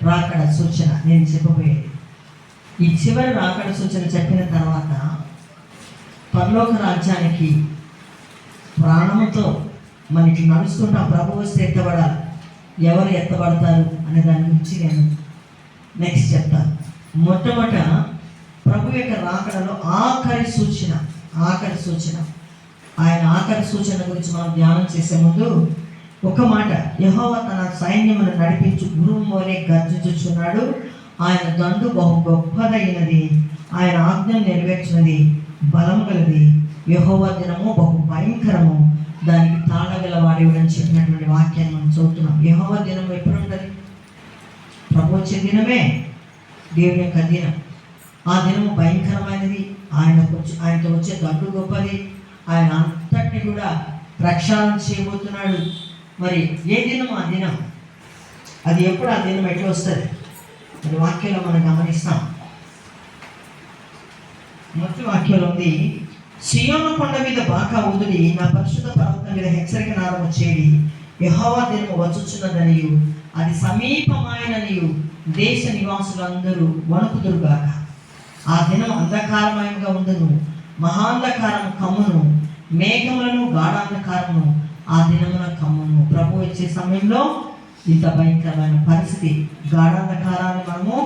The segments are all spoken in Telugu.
రాకడ సూచన నేను చెప్పబోయేది. ఈ చివరి రాకడ సూచన చెప్పిన తర్వాత పరలోక రాజ్యానికి ప్రాణముతో మనకి నడుస్తుంటాం. ప్రభు వస్తే ఎత్తబడాలి. ఎవరు ఎత్తబడతారు అనే దాని గురించి నేను నెక్స్ట్ చెప్తాను. మొట్టమొదట ప్రభు యొక్క రాకడలో ఆఖరి సూచన ఆయన ఆఖరి సూచన గురించి మనం ధ్యానం చేసే ముందు ఒక మాట, యెహోవా తన సైన్యమును నడిపించు గురువు వలె గర్జించుచున్నాడు. ఆయన దండు బహు గొప్పదైనది, ఆయన ఆజ్ఞ నెరవేర్చినది బలం గలది. యెహోవా దినము బహు భయంకరము, దానికి తాళగలవాడి అని చెప్పినటువంటి వాక్యాన్ని మనం చదువుతున్నాం. యెహోవా దినం ఎప్పుడు ఉంటుంది? ప్రభు వచ్చే దినమే దేవుని యొక్క దినం. ఆ దినము భయంకరమైనది, ఆయనతో వచ్చే దండు గొప్పది, ఆయన అంతటిని కూడా ప్రక్షాళన చేయబోతున్నాడు. మరి ఏ దినం ఆ దినం? అది ఎప్పుడు? ఆ దినం ఎట్లా వస్తుంది? అది వాక్యంలో మనం గమనిస్తాం. మొదటి వాక్యంలో ఉంది, సియోను కొండ మీద బాకా ఊదుడి, నా పరిశుద్ధ పర్వతం మీద హెచ్చరిక నాదము చేడి, యెహోవా దినము వచ్చుచున్నదనియు అది సమీపమైననియు దేశ నివాసులందరూ వణుకుదురుగాక. ఆ దినం అంధకారమయంగా ఉండును, మహాంధకారము కమ్మును, మేఘములను గాఢాంధకారము ఆ దినమున కమ్మును. ప్రభు వచ్చే సమయంలో ఇంత భయంకరమైన పరిస్థితి, గాఢాంధకారాన్ని మనము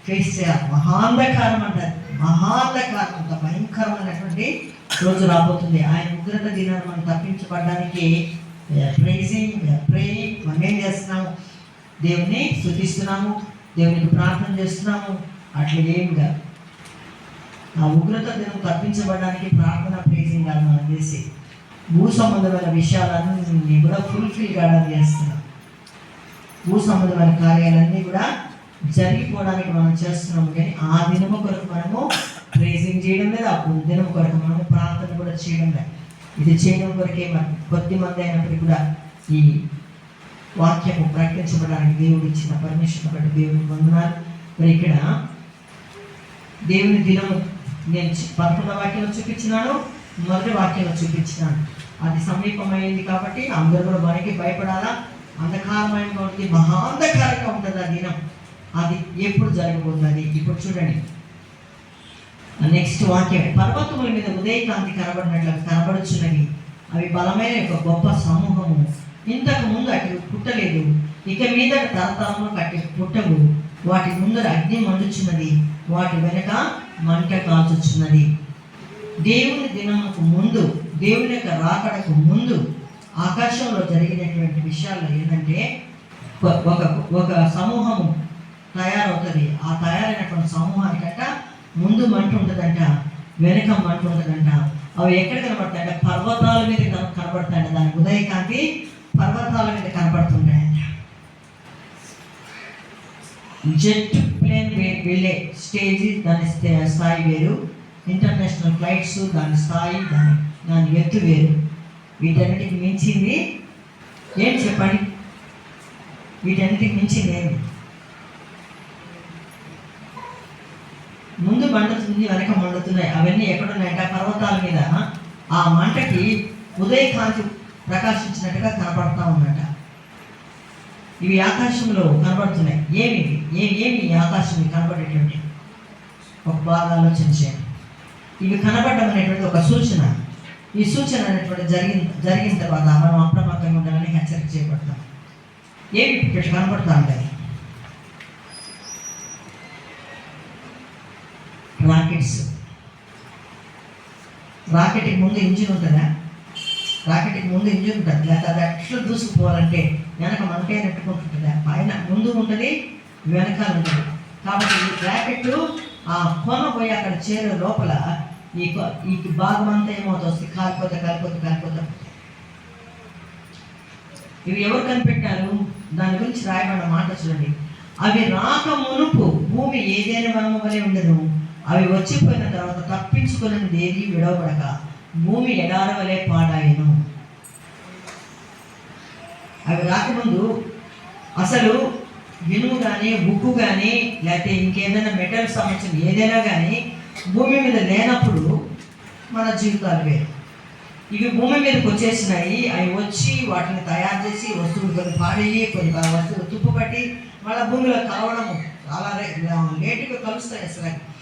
ఫేస్ చేయాలి. మహాంధకారం అంటారు, మహాంధకారం, అంత భయంకరమైనటువంటి రోజు రాబోతుంది. ఆయన ఉగ్రత దినాన్ని మనం తప్పించబడడానికి మనం ఏం చేస్తున్నాము? దేవుని స్తుతిస్తున్నాము, దేవునికి ప్రార్థన చేస్తున్నాము. అట్లా ఏం కాదు. ఆ ఉగ్రత దినం తప్పించబడడానికి ప్రార్థన, ప్రేజింగ్ కాదు మనం చేసి. భూ సంబంధమైన విషయాలన్నీ కూడా ఫుల్ఫిల్ కావడానికి చేస్తున్నాం. భూ సంబంధమైన కార్యాలన్నీ కూడా జరిగిపోవడానికి మనం చేస్తున్నాము. కానీ ఆ దినము కొరకు మనము ప్రేజింగ్ చేయడం లేదు, ఆ దినం కొరకు మనము ప్రార్థన కూడా చేయడం లేదు. ఇది చేయడం కొరకే కొద్ది మంది అయినప్పటికీ కూడా ఈ వాక్యము ప్రకటించబడడానికి దేవుడు ఇచ్చిన పర్మిషన్ బట్టి దేవుడికి వందనాలు. మరి ఇక్కడ దేవుని దినము నేను 11వ వాక్యంలో చూపించినాను, మొదటి వాక్యంలో చూపించినాను. అది సమీపమైంది కాబట్టి అందరూ కూడా మనకి భయపడాలా. అంధకారమయంగా ఉంటుంది, మహాంధకారంగా ఉంటుంది ఆ దినం. అది ఎప్పుడు జరగబోతుంది? ఇప్పుడు చూడండి నెక్స్ట్ వాక్యం, పర్వతముల మీద ఉదయకాంతి కనబడినట్లు కనబడుచున్నవి, అవి బలమైన ఒక గొప్ప సమూహము, ఇంతకు ముందు అటు పుట్టలేదు, ఇక మీద తరతరములు కట్టి పుట్టవు. వాటి ముందర అగ్ని మండుచున్నది, వాటి వెనక మంట కాల్చుచున్నది. దేవుని దినముకు ముందు, దేవుని యొక్క రాకడకు ముందు ఆకాశంలో జరిగినటువంటి విషయాల్లో ఏంటంటే ఒక సమూహము తయారవుతుంది. ఆ తయారైనటువంటి సమూహానికంట ముందు మంట ఉంటుందంట, వెనుక మంట ఉంటుందంట. అవి ఎక్కడ కనబడతాయంటే పర్వతాల మీద కనబడతాయంట. దాని ఉదయకాంతి పర్వతాల మీద కనబడుతుంటాయంట. జెట్ ప్లేన్ వెళ్ళే స్టేజ్, దాని స్థాయి వేరు. ఇంటర్నేషనల్ ఫ్లైట్స్ దాని స్థాయి, దాని ఎత్తు వేరు. వీటన్నిటికి మించింది ఏం చెప్పండి? వీటన్నిటికి మించింది ఏంటి? ముందు మండుతుంది, వెనక మండుతున్నాయి. అవన్నీ ఎక్కడున్నాయంటే పర్వతాల మీద. ఆ మంటకి ఉదయకాంతి ప్రకాశించినట్టుగా కనపడతా ఉందట. ఇవి ఆకాశంలో కనబడుతున్నాయి. ఏమి ఆకాశం కనబడేటువంటి ఒక బాగా ఆలోచన చేయండి. ఇవి కనబడడం అనేటువంటి ఒక సూచన. ఈ సూచన అనేటువంటి జరిగిన తర్వాత మనం అప్రమత్తంగా ఉండాలని హెచ్చరిక చేయబడతాం. ఏమి ఇక్కడ కనబడతా ఉంటాయి? రాకెట్స్. రాకెట్కి ముందు ఇంజిన్ ఉంటుందా? రాకెట్కి ముందు ఇంజిన్ ఉంటుంది. లేకపోతే అది అట్లా దూసుకుపోవాలంటే వెనక మనకే నెట్టుకుంటుంటుందా? పైన ముందు ఉంటుంది, వెనకాల ఉంటుంది. కాబట్టి ఈ రాకెట్ ఆ కొన పోయి అక్కడ చేరే లోపల ఈ భాగం అంతా ఏమవుతుంది? కాలిపోతే. ఇవి ఎవరు కనిపెట్టారు? దాని గురించి రాయబడిన మాట చూడండి. అవి రాక మునుపు భూమి ఏదైనా వనము వలె ఉండదు, అవి వచ్చిపోయిన తర్వాత తప్పించుకున్నది ఏది విడవబడక భూమి ఎడారి వలె పాడాయను. అవి రాకముందు అసలు ఇనుము కానీ, ఉక్కు కానీ, లేకపోతే ఇంకేదైనా మెటల్ సంబంధించిన ఏదైనా కానీ భూమి మీద లేనప్పుడు మన జీవితాలు వేరు. ఇవి భూమి మీదకి వచ్చేసినాయి. అవి వచ్చి వాటిని తయారు చేసి వస్తువులు కొన్ని పాడేయి, కొన్ని వస్తువులు తుప్పుపట్టి మళ్ళీ భూమిలో కలవడము చాలా లేటుగా కలుస్తాయి అసలు.